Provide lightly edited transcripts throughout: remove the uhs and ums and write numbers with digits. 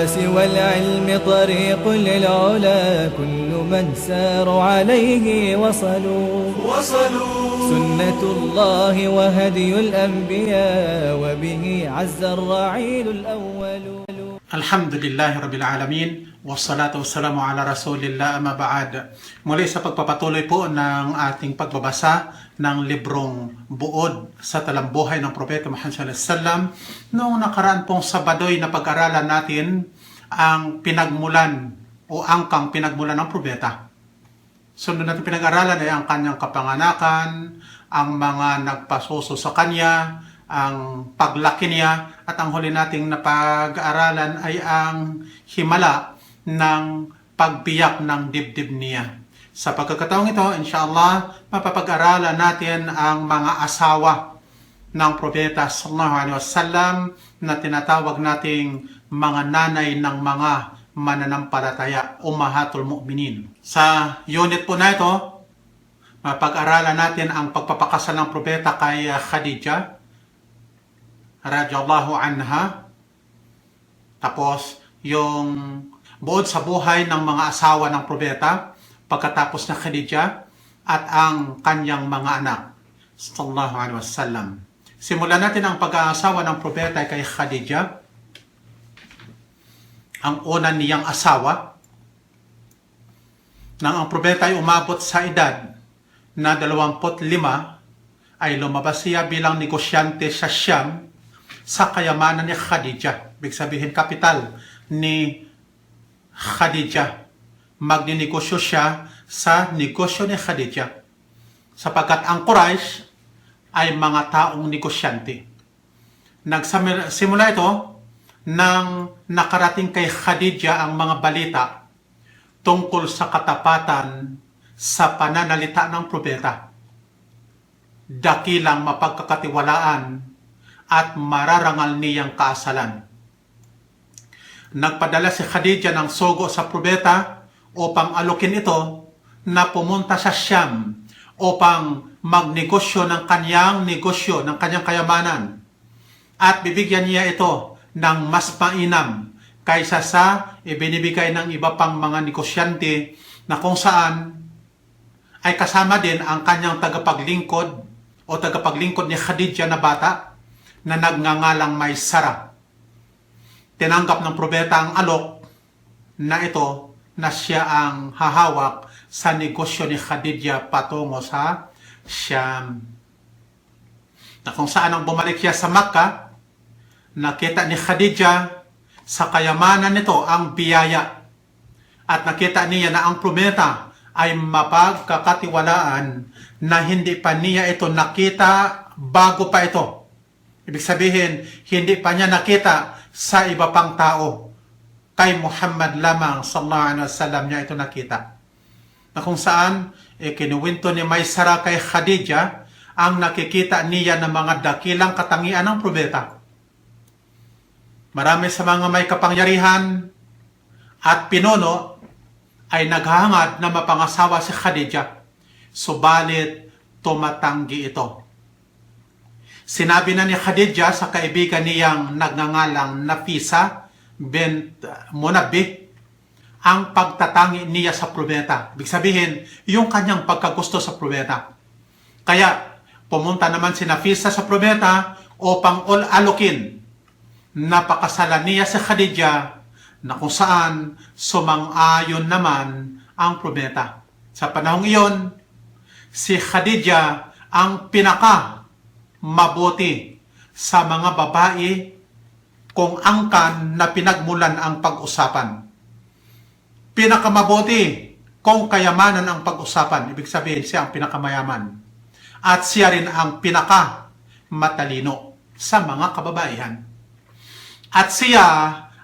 والعلم طريق للعلا كل من ساروا عليه وصلوا سنة الله وهدي الأنبياء وبه عز الرعيل الأول. Alhamdulillahi Rabbil Alamin, wassalatu wassalamu ala Rasulillah, amma ba'ad. Muli sa pagpapatuloy po ng ating pagbabasa ng librong Buod sa Talambuhay ng Propeta Muhammad sallallahu alaihi wasallam, noong nakaraan pong Sabadoy na pag-aralan natin ang pinagmulan o angkang pinagmulan ng Propeta. Sunod natin pinag-aralan ay ang kanyang kapanganakan, ang mga nagpasuso sa kanya, ang paglaki niya, at ang huli nating napag-aaralan ay ang himala ng pagbiyak ng dibdib niya. Sa pagkakataong ito, inshallah, mapapag-aralan natin ang mga asawa ng Propeta sallallahu alaihi wasallam na tinatawag nating mga nanay ng mga mananampalataya, ummahatul mu'minin. Sa unit po na ito, mapag-aralan natin ang pagpapakasal ng Propeta kay Khadija radhiyallahu anha. Tapos yung buod sa buhay ng mga asawa ng Propeta pagkatapos na Khadija at ang kanyang mga anak sallallahu alaihi wasallam. Simulan natin ang pag-aasawa ng Propeta kay Khadija, ang una niyang asawa. Nang ang Propeta ay umabot sa edad na 25, ay lumabas siya bilang negosyante sa Siyam sa kayamanan ni Khadija. Ibig sabihin, kapital ni Khadija. Magninegosyo siya sa negosyo ni Khadija. Sapagkat ang Quraysh ay mga taong negosyante. Nagsimula ito nang nakarating kay Khadija ang mga balita tungkol sa katapatan sa pananalita ng Propeta. Dakilang mapagkakatiwalaan at mararangal niyang kaasalan. Nagpadala si Khadija ng sogo sa Propeta upang alukin ito na pumunta sa Siyam upang magnegosyo ng kanyang negosyo, ng kanyang kayamanan. At bibigyan niya ito ng mas mainam kaysa sa ibinibigay ng iba pang mga negosyante na kung saan ay kasama din ang kanyang tagapaglingkod o tagapaglingkod ni Khadija na bata na nagngangalang Maysara. Tinanggap ng Propeta ang alok na ito na siya ang hahawak sa negosyo ni Khadija patungo sa Siyam. Na kung saan ang bumalik siya sa Makkah, nakita ni Khadija sa kayamanan nito ang biyaya. At nakita niya na ang Propeta ay mapagkakatiwalaan na hindi pa niya ito nakita bago pa ito. Ibig sabihin, hindi pa niya nakita sa iba pang tao. Kay Muhammad lamang sallallahu alaihi wasallam niya ito nakita. Na kung saan, kinuwento ni Maysara kay Khadija ang nakikita niya ng mga dakilang katangian ng Propeta. Marami sa mga may kapangyarihan at pinuno ay naghahangad na mapangasawa si Khadija. Subalit, tumatanggi ito. Sinabi na ni Khadija sa kaibigan niyang nagngangalang Nafisa bint Munabbih ang pagtatangi niya sa Propeta. Ibig sabihin, yung kanyang pagkagusto sa Propeta. Kaya, pumunta naman si Nafisa sa Propeta upang alukin na pakasalan niya sa Khadija na kung saan sumang-ayon naman ang Propeta. Sa panahong iyon, si Khadija ang mabuti sa mga babae kung angkan na pinagmulan ang pag-usapan. Pinakamabuti kung kayamanan ang pag-usapan. Ibig sabihin, siya ang pinakamayaman. At siya rin ang pinakamatalino sa mga kababaihan. At siya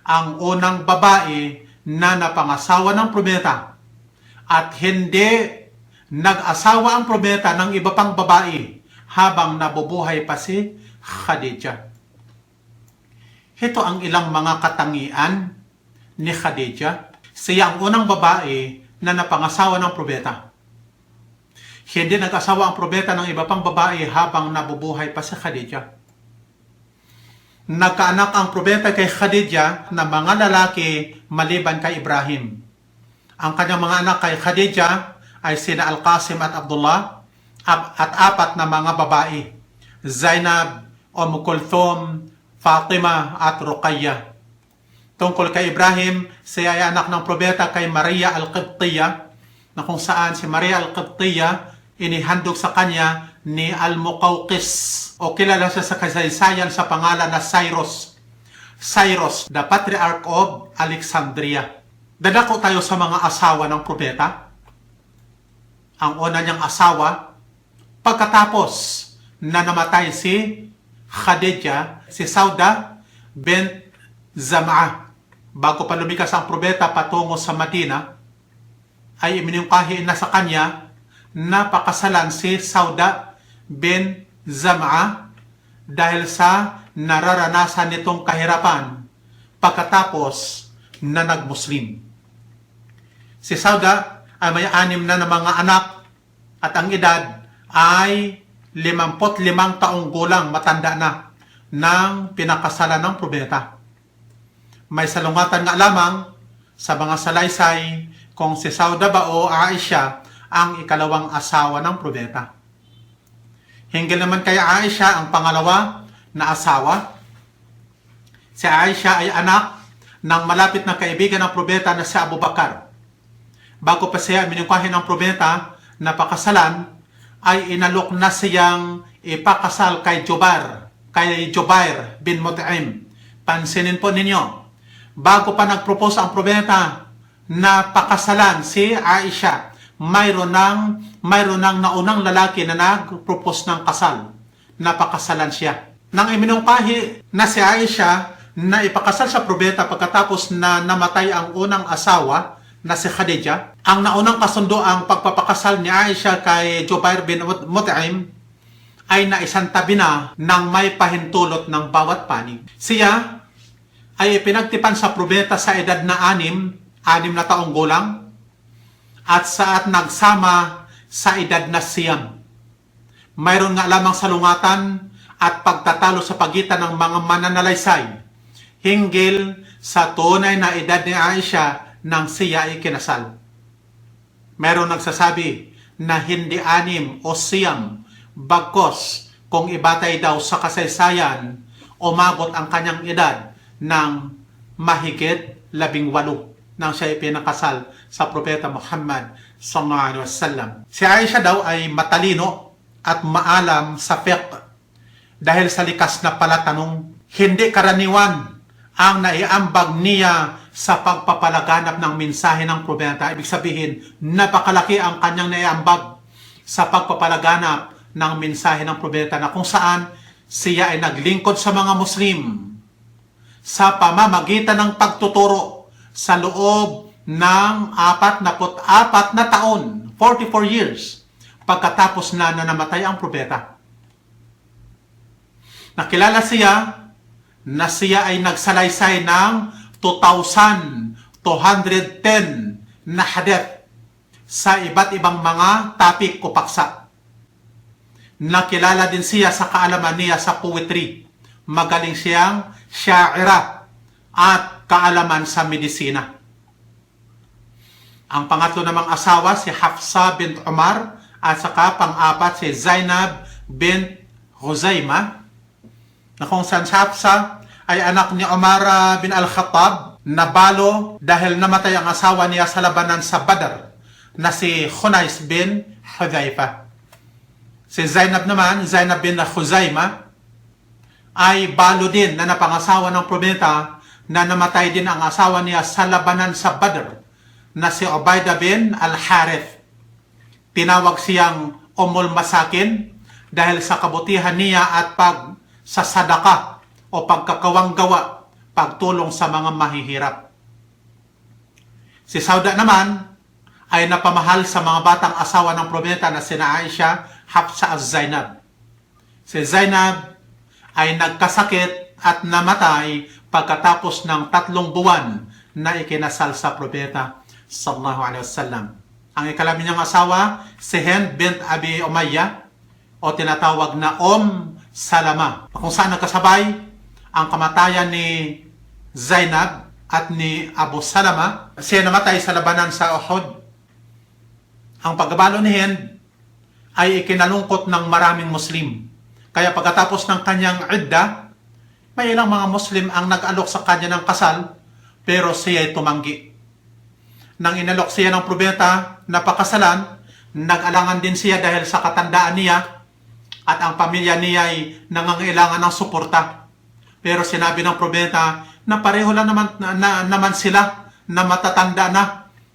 ang unang babae na napangasawa ng Propeta. At hindi nag-asawa ang Propeta ng iba pang babae habang nabubuhay pa si Khadija. Ito ang ilang mga katangian ni Khadija. Siya ang unang babae na napangasawa ng Propeta. Hindi nag-asawa ang Propeta ng iba pang babae habang nabubuhay pa si Khadija. Nagkaanak ang propeta kay Khadija na mga lalaki maliban kay Ibrahim. Ang kanyang mga anak kay Khadija ay sina Al-Qasim at Abdullah at 4 na mga babae, Zainab, Kulthum, Fatima at Ruqayya. Tungkol kay Ibrahim, siya ay anak ng propeta kay Maria Al-Qibtiyya, na kung saan si Maria Al-Qibtiyya inihandog sa kanya ni Al-Muqawqis, o kilala siya sa kasaysayan sa pangalan na Cyrus. Cyrus, the Patriarch of Alexandria. Dadako tayo sa mga asawa ng propeta. Ang una niyang asawa, pagkatapos na namatay si Khadija, si Sauda bint Zam'a, bago pa lumikas ang propeta patungo sa Madina, ay iminungkahi na sa kanya na pakasalan si Sauda bin Zam'a dahil sa nararanasan nitong kahirapan pagkatapos na nag-Muslim. Si Sauda ay may 6 na mga anak at ang edad ay 55 taong gulang, matanda na, ng pinakasalan ng propeta. May salungatan nga lamang sa mga salaysay kung si Sauda ba o Aisha ang ikalawang asawa ng propeta. Hinggil naman kay Aisha ang pangalawa na asawa. Si Aisha ay anak ng malapit na kaibigan ng propeta na si Abu Bakar. Bago pa siya minungkahin ng propeta na pakasalan, ay inalok na siyang ipakasal kay Jubair bin Mut'im. Pansinin po ninyo, bago pa nag-propose ang propeta na pakasalan si Aisha, mayroon ng naunang lalaki na nag-propose ng kasal, na pakasalan siya. Nang iminungkahi na si Aisha na ipakasal sa propeta pagkatapos na namatay ang unang asawa na si Khadija, ang naunang kasundo ang pagpapakasal ni Aisha kay Jubair bin Mut'im ay naisantabi na ng may pahintulot ng bawat panig. Siya ay ipinagtipan sa propeta sa edad na 6 na taong gulang, at saat nagsama sa edad na 9. Mayroon nga lamang salungatan at pagtatalo sa pagitan ng mga mananalaysay hinggil sa tunay na edad ni Aisha nang siya ay kinasal. Mayroon nagsasabi na hindi 6 o 9, bagkos kung ibatay daw sa kasaysayan, umagot ang kanyang edad ng mahigit 18 nang siya ipinakasal sa propeta Muhammad sallallahu alaihi wasallam. Si Aisha daw ay matalino at maalam sa fiqh dahil sa likas na palatanong. Hindi karaniwan ang naiambag niya sa pagpapalaganap ng mensahe ng propeta. Ibig sabihin, napakalaki ang kanyang naiambag sa pagpapalaganap ng mensahe ng propeta, na kung saan siya ay naglingkod sa mga Muslim sa pamamagitan ng pagtuturo sa loob ng 44 na taon, 44 years, pagkatapos na namatay ang propeta. Nakilala siya na siya ay nagsalaysay ng 2,210 na hadith sa iba't ibang mga topic o paksa. Nakilala din siya sa kaalaman niya sa poetry. Magaling siyang syaira at kaalaman sa medisina. Ang pangatlo namang asawa si Hafsa bint Umar, at saka pang-apat si Zainab bint Huzaima, na kung saan si Hafsa ay anak ni Umar bin Al-Khattab, nabalo dahil namatay ang asawa niya sa labanan sa Badr na si Khunais bin Hudhaifa. Si Zainab naman, Zainab bin Huzaima, ay balo din na napangasawa ng propeta na namatay din ang asawa niya sa labanan sa Badr na si Ubaidah bin Al-Harith. Tinawag siyang Ummul Masakin dahil sa kabutihan niya at pagsasadaka o pagkakawang gawa, pagtulong sa mga mahihirap. Si Sauda naman ay napamahal sa mga batang asawa ng propeta na sina Aisha, Hafsa at Zainab. Si Zainab ay nagkasakit at namatay pagkatapos ng 3 buwan na ikinasal sa propeta sallallahu alaihi wasallam. Ang ikalabi niyang asawa, si Hind bint Abi Umayyah, o tinatawag na Salama, kung saan nagkasabay ang kamatayan ni Zainab at ni Abu Salama. Siya namatay sa labanan sa Uhud. Ang pagbalo ni Hind ay ikinalungkot ng maraming Muslim. Kaya pagkatapos ng kanyang idda, may ilang mga Muslim ang nag-alok sa kanya ng kasal, pero siya ay tumanggi. Nang inalok siya ng probeta na pakasalan, nag-alangan din siya dahil sa katandaan niya at ang pamilya niya ay nangangailangan ng suporta. Pero sinabi ng probeta na pareho lang naman sila na matatanda na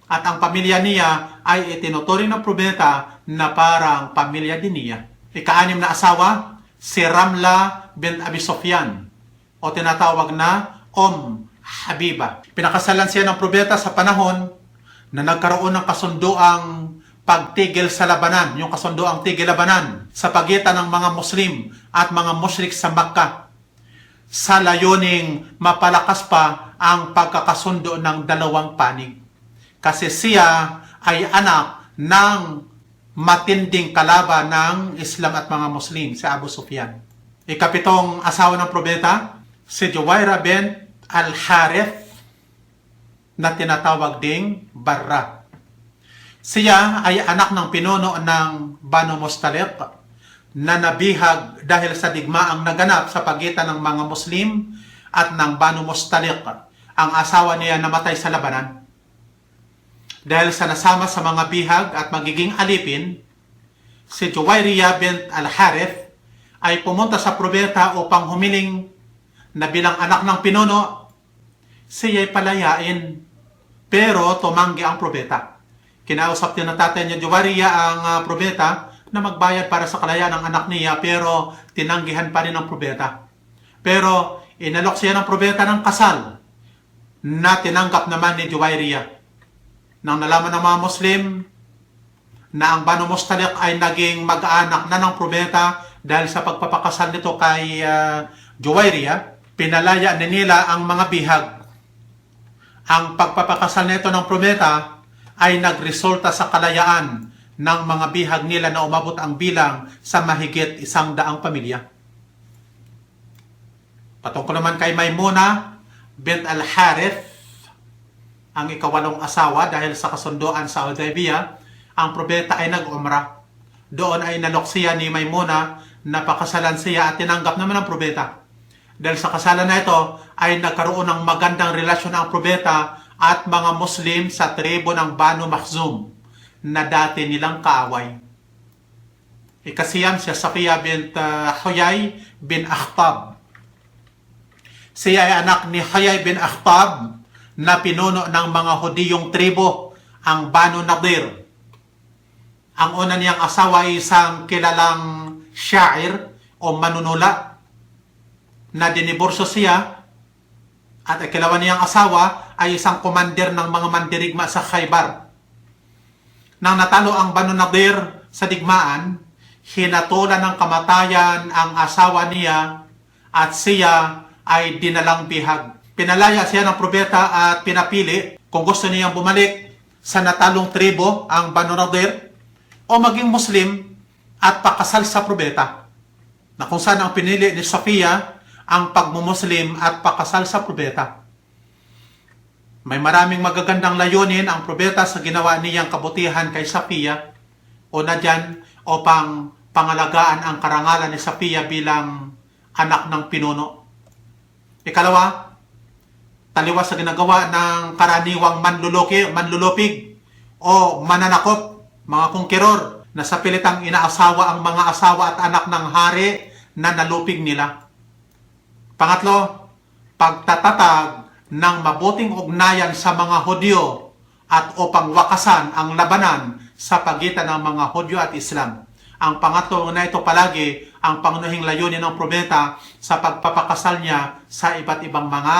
at ang pamilya niya ay itinuturing ng probeta na parang pamilya din niya. Ika-6 na asawa, si Ramla bint Abi Sufyan o tinatawag na Habiba. Pinakasalan siya ng probeta sa panahon na nagkaroon ng kasunduang pagtigil sa labanan, yung kasunduang tigil labanan sa pagitan ng mga Muslim at mga musyrik sa Makkah sa layuning mapalakas pa ang pagkakasundo ng dalawang panig. Kasi siya ay anak ng matinding kalaban ng Islam at mga Muslim, si Abu Sufyan. Ika-7 asawa ng probeta, si Juwaira bint Al-Harith na tinatawag ding Barra. Siya ay anak ng pinuno ng Banu Mustaliq na nabihag dahil sa digmaang naganap sa pagitan ng mga Muslim at ng Banu Mustaliq. Ang asawa niya namatay sa labanan. Dahil sa nasama sa mga bihag at magiging alipin, si Juwairiya bint Al-Harith ay pumunta sa probeta upang humiling na bilang anak ng pinuno, siya'y palayain. Pero tumanggi ang probeta. Kinausap din ng tatay niya Juwairiya ang probeta na magbayad para sa kalayaan ng anak niya, pero tinanggihan pa rin ng probeta. Pero inalok siya ng probeta ng kasal na tinanggap naman ni Juwairiya. Nang nalaman ng mga Muslim na ang Banu Mustaliq ay naging mag-anak na ng probeta dahil sa pagpapakasal nito kay Juwairiya, pinalaya nila ang mga bihag. Ang pagpapakasal nito ng probeta ay nagresulta sa kalayaan ng mga bihag nila na umabot ang bilang sa mahigit 100 pamilya. Patungkol naman kay Maymuna bint Al-Harith, ang ika-8 asawa dahil sa kasunduan sa Hudaybiyah, ang probeta ay nag-umrah. Doon ay nalok siya ni Maymuna, napakasalan siya at tinanggap naman ng probeta. Dahil sa kasalan na ito ay nagkaroon ng magandang relasyon ang probeta at mga Muslim sa tribo ng Banu Makhzum na dati nilang kaaway. Ika-9 siya Safiya bint Huyay bin Akhtab. Siya ay anak ni Huyay bin Akhtab na pinuno ng mga Hudiyong tribo, ang Banu Nadir. Ang una niyang asawa ay isang kilalang syair o manunula na diniborso siya, at ikalawa niyang asawa ay isang komander ng mga mandirigma sa Khaybar. Nang natalo ang Banu Nadir sa digmaan, hinatulan ng kamatayan ang asawa niya at siya ay dinalang bihag. Pinalaya siya ng probeta at pinapili kung gusto niyang bumalik sa natalong tribo, ang Banu Nadir, o maging Muslim at pakasal sa probeta. Na kung saan ang pinili ni Safiya ang pagmumuslim at pakasal sa probeta. May maraming magagandang layunin ang probeta sa ginawa niyang kabutihan kay Safiya. Una dyan, upang pangalagaan ang karangalan ni Safiya bilang anak ng pinuno. Ikalawa, taliwas sa ginagawa ng karaniwang manlulupig o mananakop, mga kongkeror, na sa pilitang inaasawa ang mga asawa at anak ng hari na nalupig nila. Pangatlo, pagtatatag ng mabuting ugnayan sa mga Hudyo at upang wakasan ang labanan sa pagitan ng mga Hudyo at Islam. Ang pangatlo na ito palagi ang pangunahing layunin ng probeta sa pagpapakasal niya sa iba't ibang mga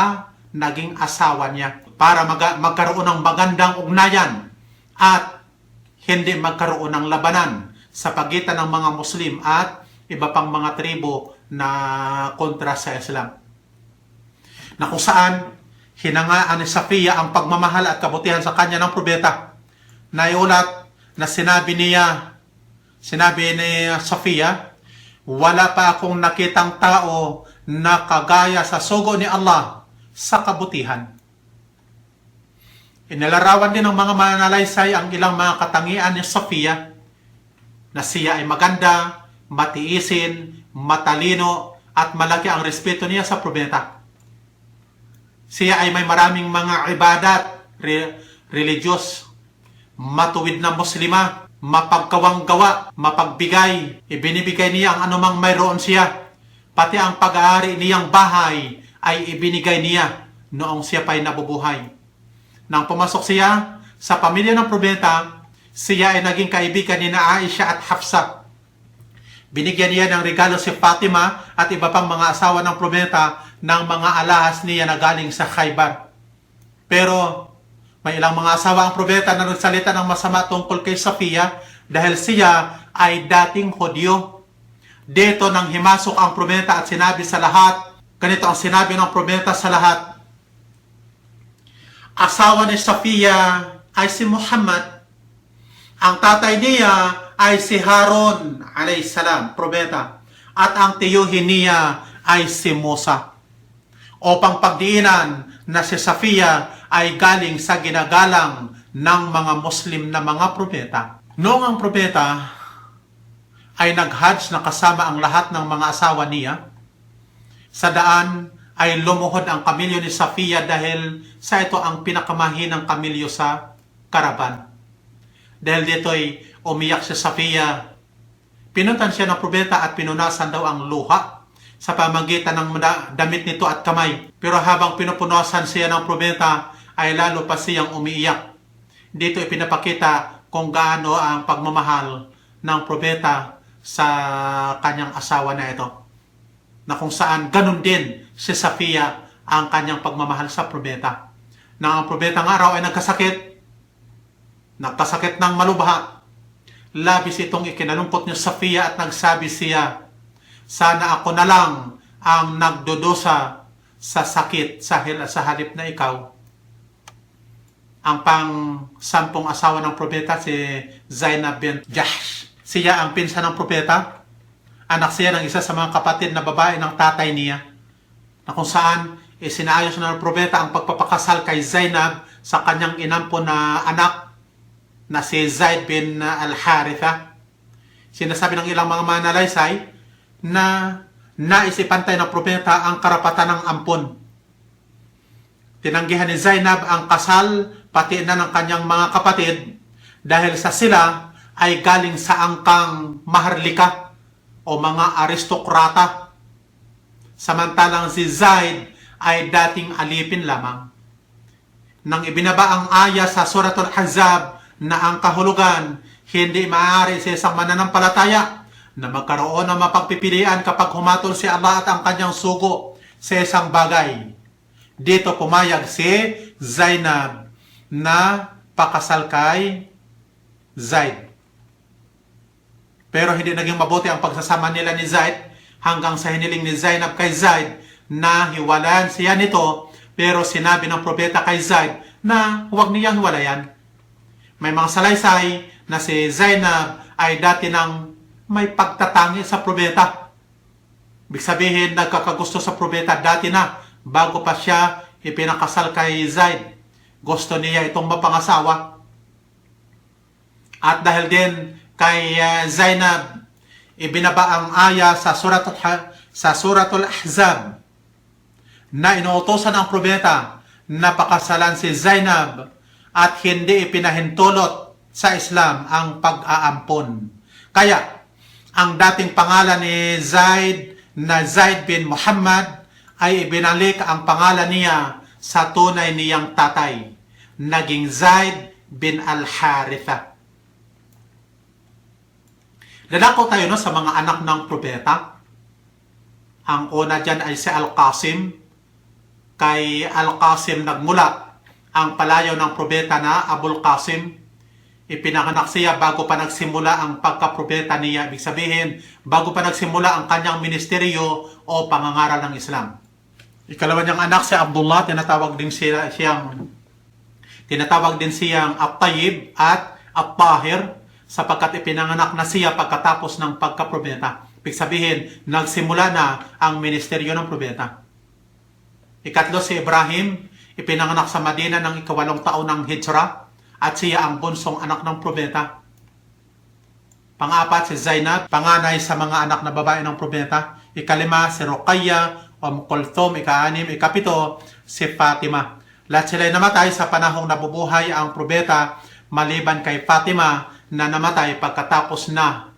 naging asawa niya para magkaroon ng magandang ugnayan at hindi magkaroon ng labanan sa pagitan ng mga Muslim at iba pang mga tribo na kontra sa Islam. Na kung saan hinangaan ni Safiya ang pagmamahal at kabutihan sa kanya ng probeta. Naiulat na sinabi ni Safiya, wala pa akong nakitang tao na kagaya sa sugo ni Allah sa kabutihan. Inilarawan din ng mga mananalaysay ang ilang mga katangian ni Sofia, na siya ay maganda, matiisin, matalino, at malaki ang respeto niya sa propeta. Siya ay may maraming mga ibadat, religious, matuwid na muslima, mapagkawang-gawa, mapagbigay, ibinibigay niya ang anumang mayroon siya. Pati ang pag-aari niyang bahay ay ibinigay niya noong siya pa'y nabubuhay. Nang pumasok siya sa pamilya ng propeta, siya ay naging kaibigan ni na Aisha at Hafsa. Binigyan niya ng regalo si Fatima at iba pang mga asawa ng propeta ng mga alahas niya na galing sa Khaybar. Pero may ilang mga asawa ang propeta na nagsalita ng masama tungkol kay Sofia dahil siya ay dating Hudyo. Dito nang himasok ang propeta at sinabi sa lahat, ganito ang sinabi ng propeta sa lahat: asawa ni Sofia ay si Muhammad. Ang tatay niya ay si Harun alayhisalam, propeta. At ang tiyuhin niya ay si Musa. Upang pagdiinan na si Sofia ay galing sa ginagalang ng mga Muslim na mga propeta. Noong ang propeta ay nag-hajj na kasama ang lahat ng mga asawa niya, sa daan ay lumuhod ang kamilyo ni Sofia dahil sa ito ang pinakamahinang kamilyo sa karaban. Dahil dito'y umiyak si Sofia. Pinuntan siya ng propeta at pinunasan daw ang luha sa pamagitan ng damit nito at kamay. Pero habang pinupunasan siya ng propeta, ay lalo pa siyang umiiyak. Dito ipinapakita kung gaano ang pagmamahal ng propeta sa kanyang asawa na ito. Na kung saan ganun din si Sofia ang kanyang pagmamahal sa propeta. Na ang propeta ng araw ay nagkasakit ng malubha. Labis itong ikinalungkot ni Sofia at nagsabi siya, sana ako na lang ang nagdudusa sa sakit sa halip na ikaw. Ang pang-sampung asawa ng propeta si Zainab bint Jahsh. Siya ang pinsan ng propeta. Anak siya ng isa sa mga kapatid na babae ng tatay niya, na kung saan isinaayos na ng propeta ang pagpapakasal kay Zainab sa kanyang inampon na anak na si Zaid bin al-Haritha. Sinasabi ng ilang mga manalaysay na naisipantay ng propeta ang karapatan ng ampon. Tinanggihan ni Zainab ang kasal pati na ng kanyang mga kapatid dahil sa sila ay galing sa angkang maharlika o mga aristokrata. Samantalang si Zaid ay dating alipin lamang. Nang ibinaba ang aya sa Suratul Ahzab na ang kahulugan hindi maaari sa isang mananampalataya na magkaroon ng mapagpipilian kapag humatol si Allah at ang kanyang sugo sa isang bagay. Dito pumayag si Zainab na pakasal kay Zaid. Pero hindi naging mabuti ang pagsasama nila ni Zaid hanggang sa hiniling ni Zainab kay Zaid na hiwalayan siya nito, pero sinabi ng propeta kay Zaid na huwag niyang hiwalayan. May mga salaysay na si Zainab ay dati nang may pagtatangi sa propeta. Ibig sabihin, nagkakagusto sa propeta dati na, bago pa siya ipinakasal kay Zaid. Gusto niya itong mapangasawa. At dahil din kay Zainab, ibinaba ang aya sa Suratul Ahzab na inuutosan ang propeta na pakasalan si Zainab at hindi ipinahintulot sa Islam ang pag-aampon. Kaya, ang dating pangalan ni Zaid na Zaid bin Muhammad ay ibinalik ang pangalan niya sa tunay niyang tatay. Naging Zaid bin al-Haritha. Lalako tayo sa mga anak ng propeta. Ang una dyan ay si Al-Qasim. Kay Al-Qasim nagmula ang palayaw ng propeta na Abul Qasim. Ipinanganak siya bago pa nagsimula ang pagka-propeta niya. Ibig sabihin, bago pa nagsimula ang kanyang ministeryo o pangangaral ng Islam. Ikalawa niyang anak si Abdullah, tinatawag din siyang At-Tayyib at At-Tahir sapagkat ipinanganak na siya pagkatapos ng pagka-propeta. Ibig sabihin, nagsimula na ang ministeryo ng propeta. Ikatlo, si Ibrahim, ipinanganak sa Madina ng 8 taon ng Hijra at siya ang bunsong anak ng propeta. Pang-apat, si Zainab, panganay sa mga anak na babae ng propeta. Ikalima, si Ruqayya, Kulthum. Ika-6, ikapito, si Fatima. Lahat sila ay namatay sa panahong nabubuhay ang propeta, maliban kay Fatima na namatay pagkatapos na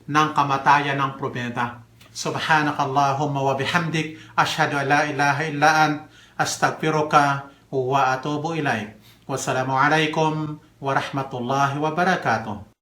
ng kamatayan ng propeta. Subhanakallahumma wa bihamdik, ashhadu an la ilaha illa ant, astaghfiruka wa atubu ilaik. Wassalamu alaikum warahmatullahi wabarakatuh.